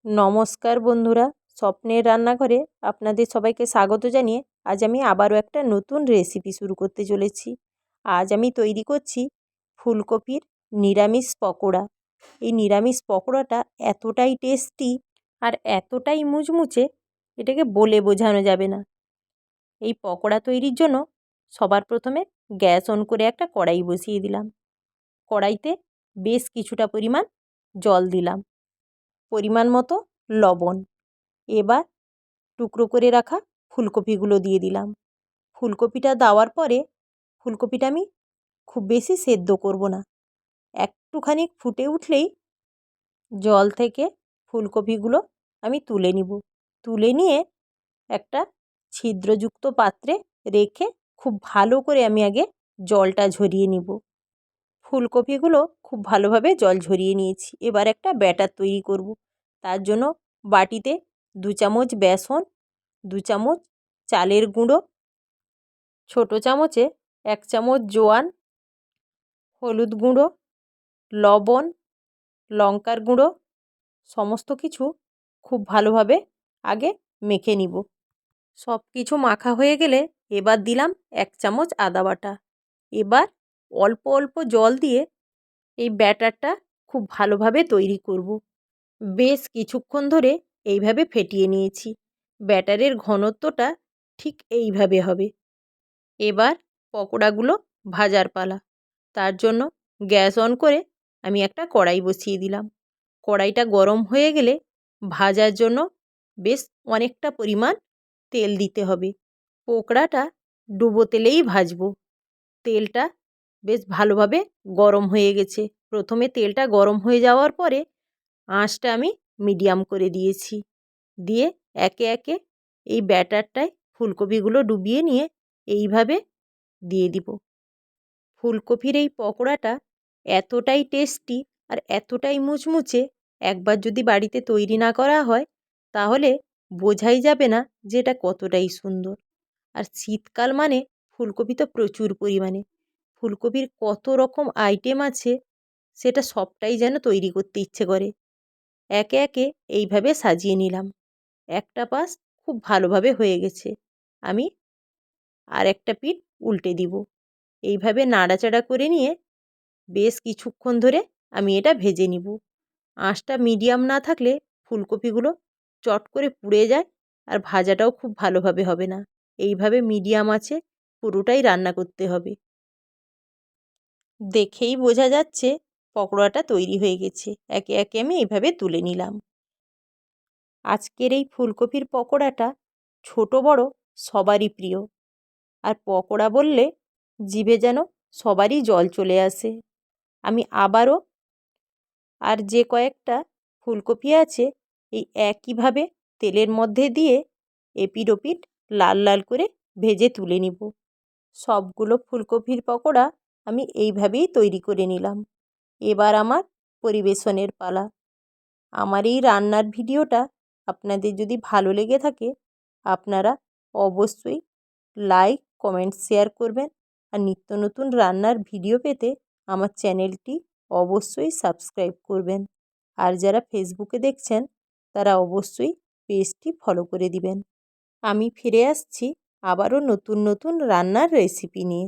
নমস্কার বন্ধুরা, স্বপ্নের রান্নাঘরে আপনাদের সবাইকে স্বাগত জানিয়ে আজ আমি আবারও একটা নতুন রেসিপি শুরু করতে চলেছি। আজ আমি তৈরি করছি ফুলকপির নিরামিষ পকোড়া। এই নিরামিষ পকোড়াটা এতটাই টেস্টি আর এতটাই মুচমুচে, এটাকে বলে বোঝানো যাবে না। এই পকোড়া তৈরির জন্য সবার প্রথমে গ্যাস অন করে একটা কড়াই বসিয়ে দিলাম। কড়াইতে বেশ কিছুটা পরিমাণ জল দিলাম, পরিমাণ মতো লবণ। এবার টুকরো করে রাখা ফুলকপিগুলো দিয়ে দিলাম। ফুলকপিটা দেওয়ার পরে ফুলকপিটা আমি খুব বেশি সেদ্ধ করব না, একটুখানি ফুটে উঠলেই জল থেকে ফুলকপিগুলো আমি তুলে নিব। তুলে নিয়ে একটা ছিদ্রযুক্ত পাত্রে রেখে খুব ভালো করে আমি আগে জলটা ঝরিয়ে নিব। ফুলকপিগুলো খুব ভালোভাবে জল ঝরিয়ে নিয়েছি। এবার একটা ব্যাটার তৈরি করব। তার জন্য বাটিতে 2 চামচ বেসন, 2 চামচ চালের গুঁড়ো, ছোটো চামচে 1 চামচ জোয়ান, হলুদ গুঁড়ো, লবণ, লঙ্কার গুঁড়ো সমস্ত কিছু খুব ভালোভাবে আগে মেখে নিব। সব কিছু মাখা হয়ে গেলে এবার দিলাম 1 চামচ আদা বাটা। এবার অল্প অল্প জল দিয়ে এই ব্যাটারটা খুব ভালোভাবে তৈরি করব। বেশ কিছুক্ষণ ধরে এইভাবে ফেটিয়ে নিয়েছি। ব্যাটারের ঘনত্বটা ঠিক এইভাবে হবে। এবার পকোড়াগুলো ভাজার পালা। তার জন্য গ্যাস অন করে আমি একটা কড়াই বসিয়ে দিলাম। কড়াইটা গরম হয়ে গেলে ভাজার জন্য বেশ অনেকটা পরিমাণ তেল দিতে হবে। পকোড়াটা ডুবো তেলেই ভাজবো। তেলটা বেশ ভালোভাবে গরম হয়ে গেছে। প্রথমে তেলটা গরম হয়ে যাওয়ার পরে আঁচটা আমি মিডিয়াম করে দিয়েছি। দিয়ে একে একে এই ব্যাটারটায় ফুলকপিগুলো ডুবিয়ে নিয়ে এইভাবে দিয়ে দিব। ফুলকপির এই পকোড়াটা এতটাই টেস্টি আর এতটাই মুচমুচে, একবার যদি বাড়িতে তৈরি না করা হয় তাহলে বোঝাই যাবে না যে এটা কতটাই সুন্দর। আর শীতকাল মানে ফুলকপি তো প্রচুর পরিমাণে। ফুলকপির কত রকম আইটেম আছে, সেটা সবটাই যেন তৈরি করতে ইচ্ছে করে। একে একে এইভাবে সাজিয়ে নিলাম। একটা পাশ খুব ভালোভাবে হয়ে গেছে। আমি আরেকটা পিঠ উল্টে দিব। এইভাবে নাড়াচাড়া করে নিয়ে বেশ কিছুক্ষণ ধরে আমি এটা ভেজে নিব। আঁচটা মিডিয়াম না থাকলে ফুলকপিগুলো চট করে পুড়ে যায় আর ভাজাটাও খুব ভালোভাবে হবে না। এইভাবে মিডিয়াম আঁচে পুরোটাই রান্না করতে হবে। দেখেই বোঝা যাচ্ছে পকোড়াটা তৈরি হয়ে গেছে। একে একে আমি এইভাবে তুলে নিলাম। আজকের এই ফুলকপির পকোড়াটা ছোট বড় সবারই প্রিয়। আর পকোড়া বললে জিভে যেন সবারই জল চলে আসে। আমি আবারও আর যে কয়েকটা ফুলকপি আছে এই একইভাবে তেলের মধ্যে দিয়ে এপিঠ ওপিঠ লাল লাল করে ভেজে তুলে নিব। সবগুলো ফুলকপির পকোড়া আমি এইভাবেই তৈরি করে নিলাম। এবার আমার পরিবেশনের পালা। আমার এই রান্নার ভিডিওটা আপনাদের যদি ভালো লেগে থাকে আপনারা অবশ্যই লাইক, কমেন্ট, শেয়ার করবেন। আর নিত্য নতুন রান্নার ভিডিও পেতে আমার চ্যানেলটি অবশ্যই সাবস্ক্রাইব করবেন। আর যারা ফেসবুকে দেখছেন তারা অবশ্যই পেজটি ফলো করে দিবেন। আমি ফিরে আসছি আবারও নতুন নতুন রান্নার রেসিপি নিয়ে।